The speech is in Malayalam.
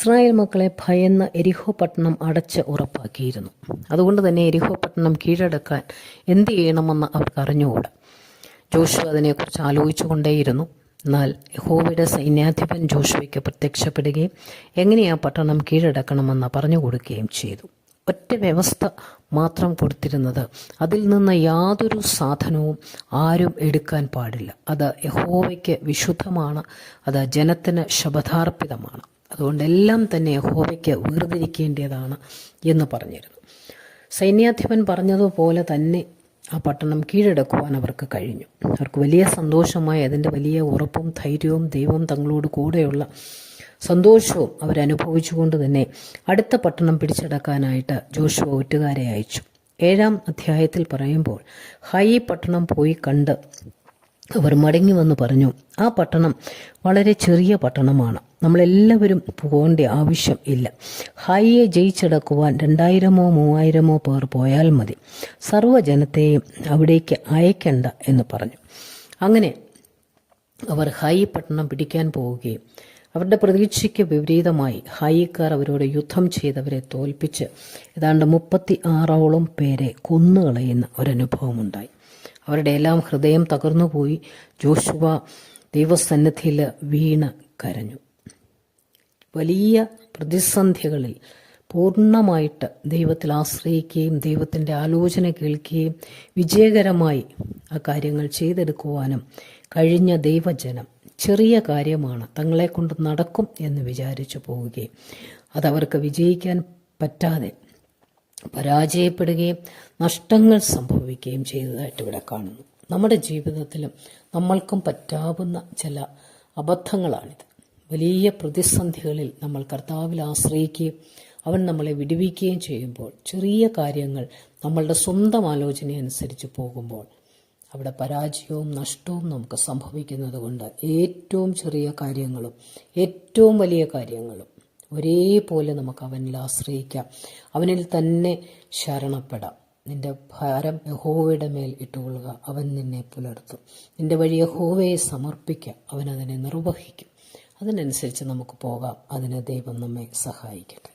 ഇസ്രായേൽ മക്കളെ ഭയന്ന് എരിഹോ പട്ടണം അടച്ച് ഉറപ്പാക്കിയിരുന്നു. അതുകൊണ്ട് തന്നെ എരിഹോ പട്ടണം കീഴടക്കാൻ എന്ത് ചെയ്യണമെന്ന് അവർക്ക് അറിഞ്ഞുകൂടാ. ജോഷുവ അതിനെക്കുറിച്ച് ആലോചിച്ചു കൊണ്ടേയിരുന്നു. എന്നാൽ യഹോവയുടെ സൈന്യാധിപൻ ജോഷുവയ്ക്ക് പ്രത്യക്ഷപ്പെടുകയും എങ്ങനെയാ പട്ടണം കീഴടക്കണമെന്ന് പറഞ്ഞു കൊടുക്കുകയും ചെയ്തു. ഒറ്റ വ്യവസ്ഥ മാത്രം കൊടുത്തിരുന്നത്, അതിൽ നിന്ന് യാതൊരു സാധനവും ആരും എടുക്കാൻ പാടില്ല. അത് യഹോവയ്ക്ക് വിശുദ്ധമാണ്, അത് ജനത്തിന് ശപഥാർപ്പിതമാണ്. അതുകൊണ്ടെല്ലാം തന്നെ യഹോവയ്ക്ക് വേർതിരിക്കേണ്ടതാണ് എന്ന് പറഞ്ഞിരുന്നു. സൈന്യാധിപൻ പറഞ്ഞതുപോലെ തന്നെ ആ പട്ടണം കീഴടക്കുവാൻ അവർക്ക് കഴിഞ്ഞു. അവർക്ക് വലിയ സന്തോഷമായി. അതിൻ്റെ വലിയ ഉറപ്പും ധൈര്യവും ദൈവം തങ്ങളോട് കൂടെയുള്ള സന്തോഷവും അവരനുഭവിച്ചുകൊണ്ട് തന്നെ അടുത്ത പട്ടണം പിടിച്ചടക്കാനായിട്ട് ജോഷുവ ഒറ്റുകാരെ അയച്ചു. 7-ാം അധ്യായത്തിൽ പറയുമ്പോൾ ഹായി പട്ടണം പോയി കണ്ട് അവർ മടങ്ങി വന്ന് പറഞ്ഞു, ആ പട്ടണം വളരെ ചെറിയ പട്ടണമാണ്, നമ്മളെല്ലാവരും പോകേണ്ട ആവശ്യം ഇല്ല. ഹായിയെ ജയിച്ചടക്കുവാൻ 2000-3000 പേർ പോയാൽ മതി, സർവ്വജനത്തെയും അവിടേക്ക് അയക്കണ്ട എന്ന് പറഞ്ഞു. അങ്ങനെ അവർ ഹായി പട്ടണം പിടിക്കാൻ പോവുകയും അവരുടെ പ്രതീക്ഷയ്ക്ക് വിപരീതമായി ഹായിക്കാർ അവരോട് യുദ്ധം ചെയ്തവരെ തോൽപ്പിച്ച് ഏതാണ്ട് 36ഓളം പേരെ കൊന്നുകളയുന്ന ഒരനുഭവമുണ്ടായി. അവരുടെ എല്ലാം ഹൃദയം തകർന്നുപോയി. ജോഷുവ ദൈവസന്നിധിയിൽ വീണ് കരഞ്ഞു. വലിയ പ്രതിസന്ധികളിൽ പൂർണ്ണമായിട്ട് ദൈവത്തിൽ ആശ്രയിക്കുകയും ദൈവത്തിൻ്റെ ആലോചന കേൾക്കുകയും വിജയകരമായി ആ കാര്യങ്ങൾ ചെയ്തെടുക്കുവാനും കഴിഞ്ഞ ദൈവജനം ചെറിയ കാര്യമാണ്, തങ്ങളെ കൊണ്ട് നടക്കും എന്ന് വിചാരിച്ചു പോവുകയും അതവർക്ക് വിജയിക്കാൻ പറ്റാതെ പരാജയപ്പെടുകയും നഷ്ടങ്ങൾ സംഭവിക്കുകയും ചെയ്തതായിട്ട് ഇവിടെ കാണുന്നു. നമ്മുടെ ജീവിതത്തിലും നമ്മൾക്കും പറ്റാവുന്ന ചില അബദ്ധങ്ങളാണിത്. വലിയ പ്രതിസന്ധികളിൽ നമ്മൾ കർത്താവിൽ ആശ്രയിക്കുകയും അവൻ നമ്മളെ വിടുവിക്കുകയും ചെയ്യുമ്പോൾ ചെറിയ കാര്യങ്ങൾ നമ്മളുടെ സ്വന്തം ആലോചനയനുസരിച്ച് പോകുമ്പോൾ അവിടെ പരാജയവും നഷ്ടവും നമുക്ക് സംഭവിക്കുന്നത് കൊണ്ട് ഏറ്റവും ചെറിയ കാര്യങ്ങളും ഏറ്റവും വലിയ കാര്യങ്ങളും ഒരേപോലെ നമുക്ക് അവനിൽ ആശ്രയിക്കാം, അവനിൽ തന്നെ ശരണപ്പെടാം. നിന്റെ ഭാരം യഹോവയുടെ മേൽ ഇട്ടുകൊള്ളുക, അവൻ നിന്നെ പുലർത്തും. നിന്റെ വഴി യഹോവയെ സമർപ്പിക്കുക, അവൻ അതിനെ നിർവഹിക്കും. അതിനനുസരിച്ച് നമുക്ക് പോകാം. അതിന് ദൈവം നമ്മെ സഹായിക്കട്ടെ.